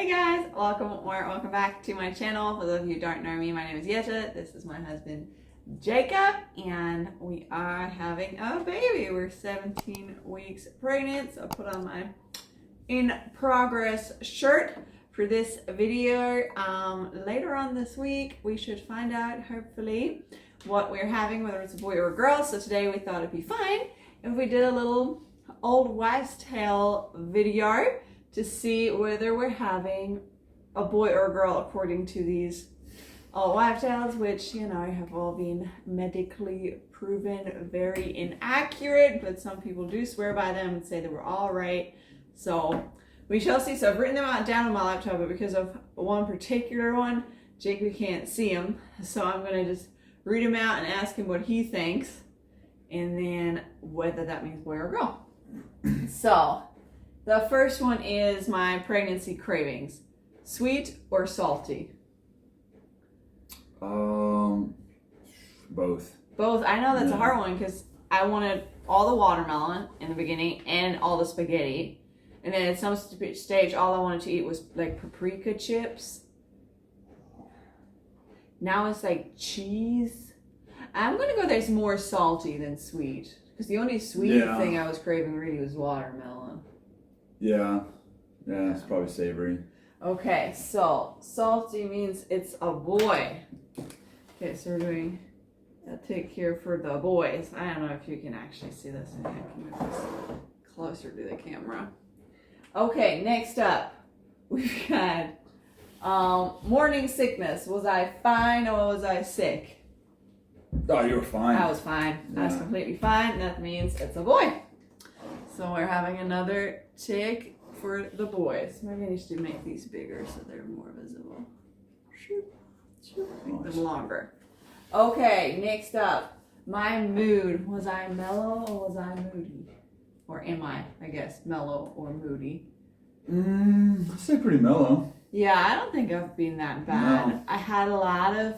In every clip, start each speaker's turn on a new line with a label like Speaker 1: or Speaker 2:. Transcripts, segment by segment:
Speaker 1: Hey guys, welcome back to my channel. For those of you who don't know me, my name is Yetta. This is my husband Jacob, and we are having a baby. We're 17 weeks pregnant. So I put on my in progress shirt for this video. Later on this week, we should find out, hopefully, what we're having, whether it's a boy or a girl. So today we thought it'd be fine if we did a little old wives' tale video to see whether we're having a boy or a girl according to these old wives' tales, which, you know, have all been medically proven very inaccurate, but some people do swear by them and say they were all right. So we shall see. So I've written them out down on my laptop, but because of one particular one, Jacob can't see them. So I'm going to just read them out and ask him what he thinks, and then whether that means boy or girl. So the first one is my pregnancy cravings. Sweet or salty?
Speaker 2: Both.
Speaker 1: Both. I know that's a hard one because I wanted all the watermelon in the beginning and all the spaghetti. And then at some stage, all I wanted to eat was like paprika chips. Now it's like cheese. I'm going to go there's more salty than sweet. Because the only sweet thing I was craving really was watermelon.
Speaker 2: Yeah, it's probably savory.
Speaker 1: Okay, so salty means it's a boy. Okay, so we're doing a tick here for the boys. I don't know if you can actually see this. I can move this closer to the camera. Okay, next up, we've got morning sickness. Was I fine or was I sick?
Speaker 2: Oh, you were fine.
Speaker 1: I was fine. I was completely fine. That means it's a boy. So we're having another tick for the boys. Maybe I need to make these bigger so they're more visible. Make them longer. Okay, next up. My mood. Was I mellow or was I moody? Or am I guess, mellow or moody?
Speaker 2: I'd say pretty mellow.
Speaker 1: Yeah, I don't think I've been that bad.
Speaker 2: No.
Speaker 1: I had a lot of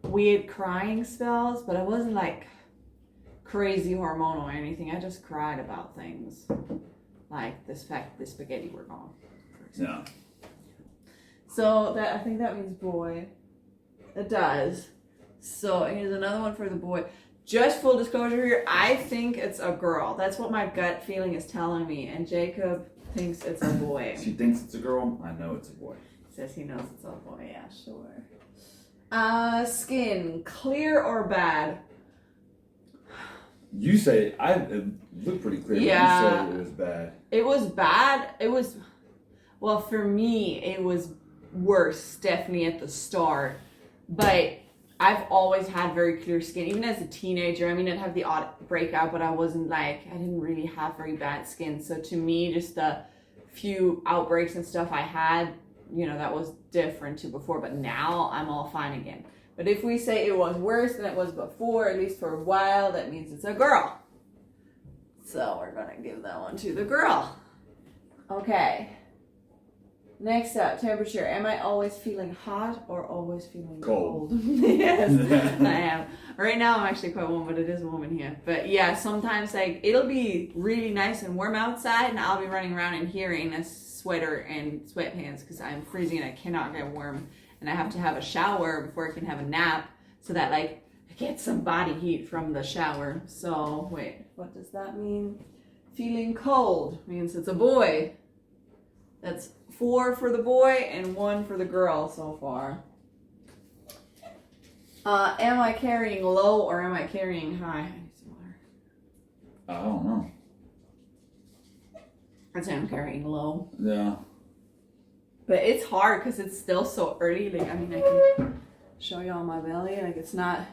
Speaker 1: weird crying spells, but I wasn't like crazy hormonal or anything. I just cried about things like this fact the spaghetti were gone.
Speaker 2: Yeah.
Speaker 1: So that I think that means boy. It does. So here's another one for the boy. Just full disclosure here, I think it's a girl. That's what my gut feeling is telling me, and Jacob thinks it's a boy.
Speaker 2: She thinks it's a girl. I know it's a boy.
Speaker 1: Says he knows it's a boy. Yeah, sure. Skin, clear or bad?
Speaker 2: You say it looked pretty clear.
Speaker 1: Yeah.
Speaker 2: But you said it was bad.
Speaker 1: It was bad. Well, for me, it was worse, definitely at the start. But I've always had very clear skin, even as a teenager. I mean, I'd have the odd breakout, but I didn't really have very bad skin. So to me, just the few outbreaks and stuff I had, you know, that was different to before. But now I'm all fine again. But if we say it was worse than it was before, at least for a while, that means it's a girl. So we're going to give that one to the girl. Okay. Next up, temperature. Am I always feeling hot or always feeling cold? Yes, I am. Right now I'm actually quite warm, but it is warm in here. But yeah, sometimes like it'll be really nice and warm outside and I'll be running around in here in a sweater and sweatpants because I'm freezing and I cannot get warm. And I have to have a shower before I can have a nap so that like I get some body heat from the shower. So wait, what does that mean? Feeling cold means it's a boy. That's 4 for the boy and 1 for the girl so far. Am I carrying low or am I carrying high? I need some water.
Speaker 2: I don't know.
Speaker 1: I'd say I'm carrying low.
Speaker 2: Yeah.
Speaker 1: But it's hard because it's still so early. Like, I mean, I can show you all my belly. Like, it's not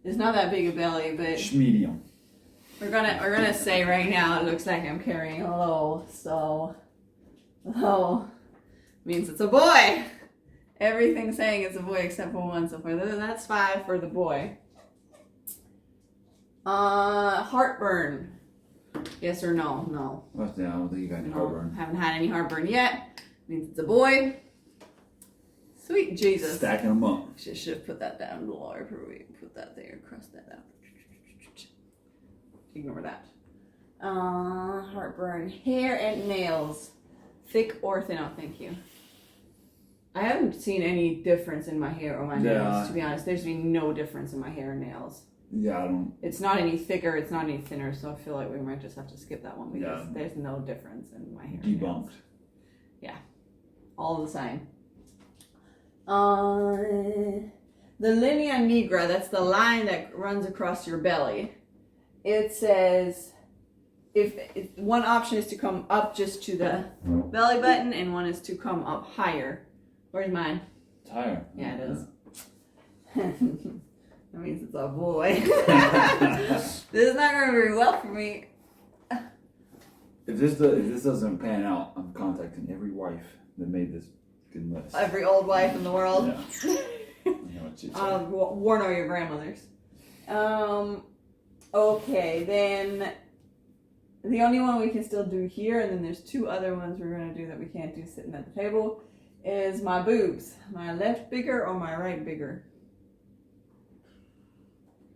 Speaker 1: that big a belly, but
Speaker 2: Medium.
Speaker 1: we're gonna say right now it looks like I'm carrying low. So low means it's a boy. Everything's saying it's a boy except for 1 so far. That's 5 for the boy. Heartburn. Yes or no? No.
Speaker 2: Well, yeah, I don't think you got any heartburn.
Speaker 1: Haven't had any heartburn yet. Means it's a boy. Sweet Jesus.
Speaker 2: Stacking them up.
Speaker 1: Should have put that down lower. Probably put that there. Cross that out. Ignore that. Heartburn. Hair and nails. Thick or thin? Oh, thank you. I haven't seen any difference in my hair or my
Speaker 2: Yeah.
Speaker 1: nails, to be honest. There's been no difference in my hair and nails.
Speaker 2: Yeah, I don't.
Speaker 1: It's not any thicker, it's not any thinner, so I feel like we might just have to skip that one because
Speaker 2: Yeah.
Speaker 1: there's no difference in my hair. and nails.
Speaker 2: Debunked.
Speaker 1: All the same. The linea nigra, that's the line that runs across your belly. It says if one option is to come up just to the belly button and one is to come up higher. Where's mine?
Speaker 2: It's higher.
Speaker 1: Yeah, it is. That means it's a boy. This is not going very well for me.
Speaker 2: If this doesn't pan out, I'm contacting every wife that made this good list.
Speaker 1: Every old wife in the world.
Speaker 2: Yeah. I know what you'd say.
Speaker 1: Warn all your grandmothers. Okay, then the only one we can still do here, and then there's two other ones we're going to do that we can't do sitting at the table, is my boobs. My left bigger or my right bigger?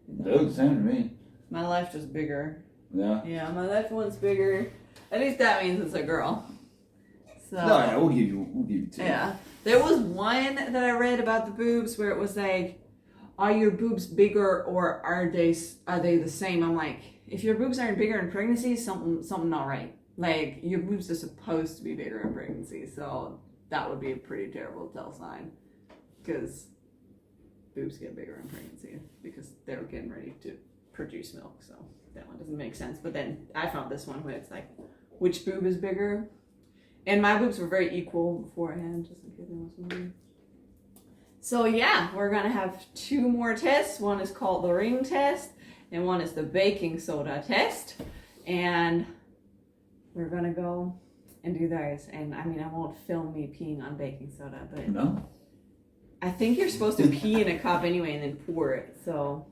Speaker 2: They look the same to me.
Speaker 1: My left is bigger.
Speaker 2: Yeah.
Speaker 1: Yeah, my left one's bigger. At least that means it's a girl. So
Speaker 2: No, yeah, we'll give you two.
Speaker 1: yeah. There was one that I read about the boobs where it was like, are your boobs bigger or are they the same? I'm like, if your boobs aren't bigger in pregnancy, something not right. Like your boobs are supposed to be bigger in pregnancy, so that would be a pretty terrible tell sign, because boobs get bigger in pregnancy because they're getting ready to produce milk. So that one doesn't make sense. But then I found this one where it's like, which boob is bigger? And my boobs were very equal beforehand, just in case there was one. So yeah, we're gonna have two more tests. One is called the ring test, and one is the baking soda test. And we're gonna go and do those. And I mean, I won't film me peeing on baking soda, but
Speaker 2: No?
Speaker 1: I think you're supposed to pee in a cup anyway and then pour it. So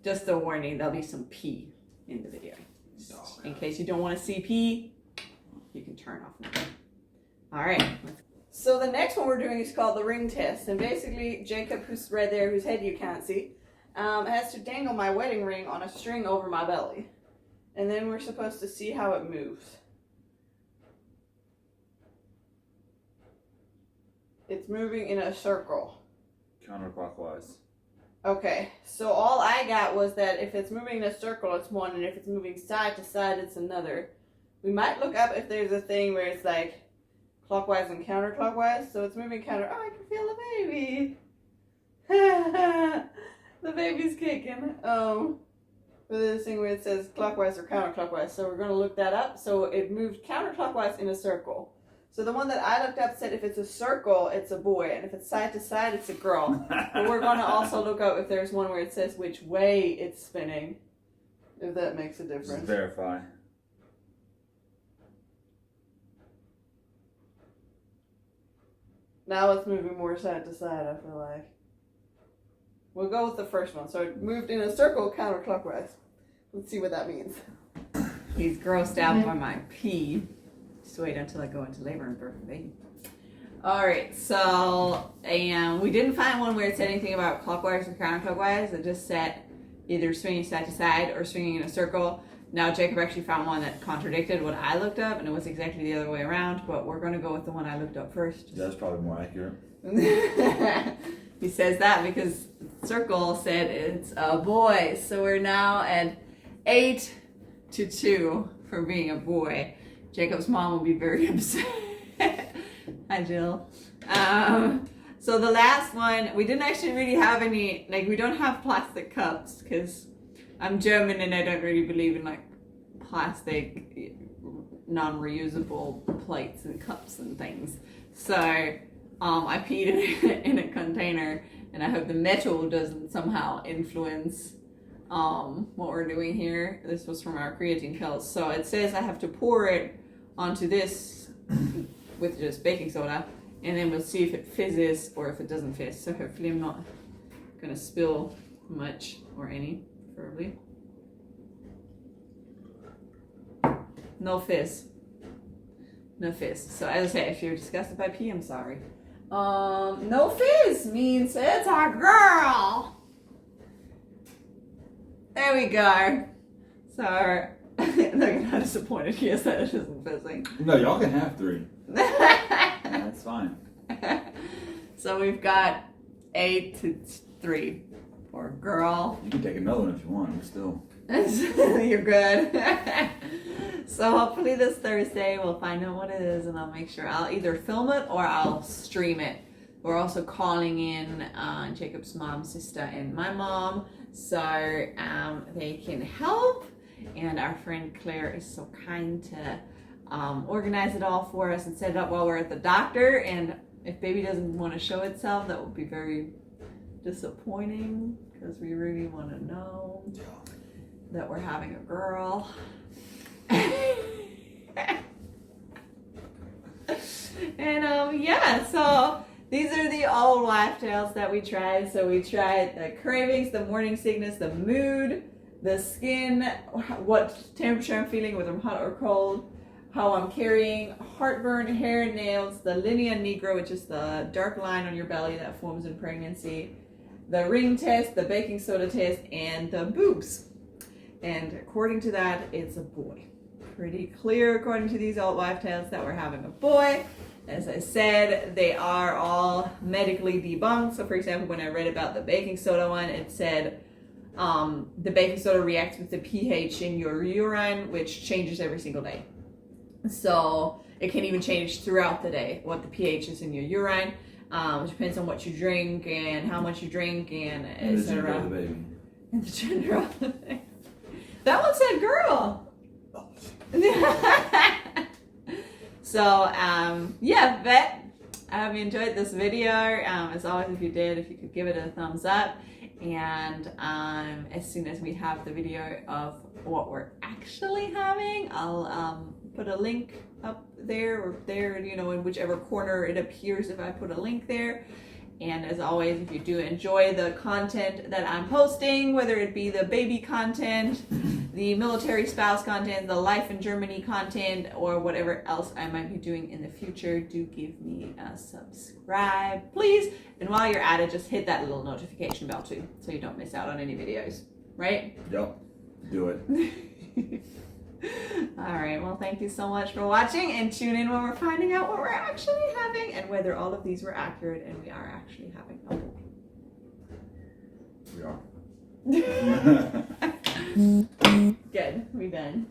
Speaker 1: just a warning, there'll be some pee in the video. In case you don't want to see pee, you can turn off now. All right. So the next one we're doing is called the ring test. And basically, Jacob, who's right there, whose head you can't see, has to dangle my wedding ring on a string over my belly. And then we're supposed to see how it moves. It's moving in a circle.
Speaker 2: Counterclockwise.
Speaker 1: Okay, so all I got was that if it's moving in a circle, it's one, and if it's moving side to side, it's another. We might look up if there's a thing where it's like clockwise and counterclockwise. So it's moving counter. Oh, I can feel the baby. The baby's kicking. But there's a thing where it says clockwise or counterclockwise. So we're going to look that up. So it moved counterclockwise in a circle. So the one that I looked up said if it's a circle, it's a boy. And if it's side to side, it's a girl. But we're going to also look up if there's one where it says which way it's spinning. If that makes a
Speaker 2: Just
Speaker 1: difference.
Speaker 2: verify.
Speaker 1: Now it's moving more side to side, I feel like. We'll go with the first one. So it moved in a circle counterclockwise. Let's see what that means. He's grossed out by my pee. Just wait until I go into labor and birth a baby. Alright, so we didn't find one where it said anything about clockwise or counterclockwise. It just said either swinging side to side or swinging in a circle. Now Jacob actually found one that contradicted what I looked up, and it was exactly the other way around, but we're going to go with the one I looked up first.
Speaker 2: That's probably more accurate.
Speaker 1: He says that because circle said it's a boy. So we're now at 8-2 for being a boy. Jacob's mom will be very upset. Hi, Jill. So the last one, we didn't actually really have any, like we don't have plastic cups because I'm German and I don't really believe in like plastic non-reusable plates and cups and things. So I peed in a container, and I hope the metal doesn't somehow influence what we're doing here. This was from our creatine pills. So it says I have to pour it onto this with just baking soda, and then we'll see if it fizzes or if it doesn't fizz. So hopefully I'm not gonna spill much or any, preferably. No fizz. No fizz. So as I say, if you're disgusted by pee, I'm sorry. No fizz means it's a girl. There we go. So look at how disappointed he is that it isn't fizzing.
Speaker 2: No, y'all can have 3. That's fine.
Speaker 1: So we've got 8 to 3 for a girl.
Speaker 2: You can take another one if you want. We're still.
Speaker 1: You're good. So hopefully this Thursday we'll find out what it is, and I'll make sure I'll either film it or I'll stream it. We're also calling in Jacob's mom, sister, and my mom, so they can help. And our friend Claire is so kind to organize it all for us and set it up while we're at the doctor. And if baby doesn't want to show itself, that would be very disappointing, because we really want to know that we're having a girl. And yeah, so these are the old wife tales that we tried. So we tried the cravings, the morning sickness, the mood, the skin, what temperature I'm feeling, whether I'm hot or cold, how I'm carrying, heartburn, hair, nails, the linea nigra, which is the dark line on your belly that forms in pregnancy, the ring test, the baking soda test, and the boobs. And according to that, it's a boy. Pretty clear according to these old wife tales that we're having a boy. As I said, they are all medically debunked. So for example, when I read about the baking soda one, it said the baking soda reacts with the pH in your urine, which changes every single day. So it can even change throughout the day what the pH is in your urine. It depends on what you drink and how much you drink and etc. And the gender of the baby. That one said girl. So yeah, but I hope you enjoyed this video. As always, if you did, if you could give it a thumbs up. And as soon as we have the video of what we're actually having, I'll put a link up there or there, you know, in whichever corner it appears if I put a link there. And as always, if you do enjoy the content that I'm posting, whether it be the baby content, the military spouse content, the life in Germany content, or whatever else I might be doing in the future, do give me a subscribe, please. And while you're at it, just hit that little notification bell too, so you don't miss out on any videos, right?
Speaker 2: Yep, do it.
Speaker 1: All right, well, thank you so much for watching, and tune in when we're finding out what we're actually having and whether all of these were accurate and we are actually having a boy.
Speaker 2: We are.
Speaker 1: Good, we done.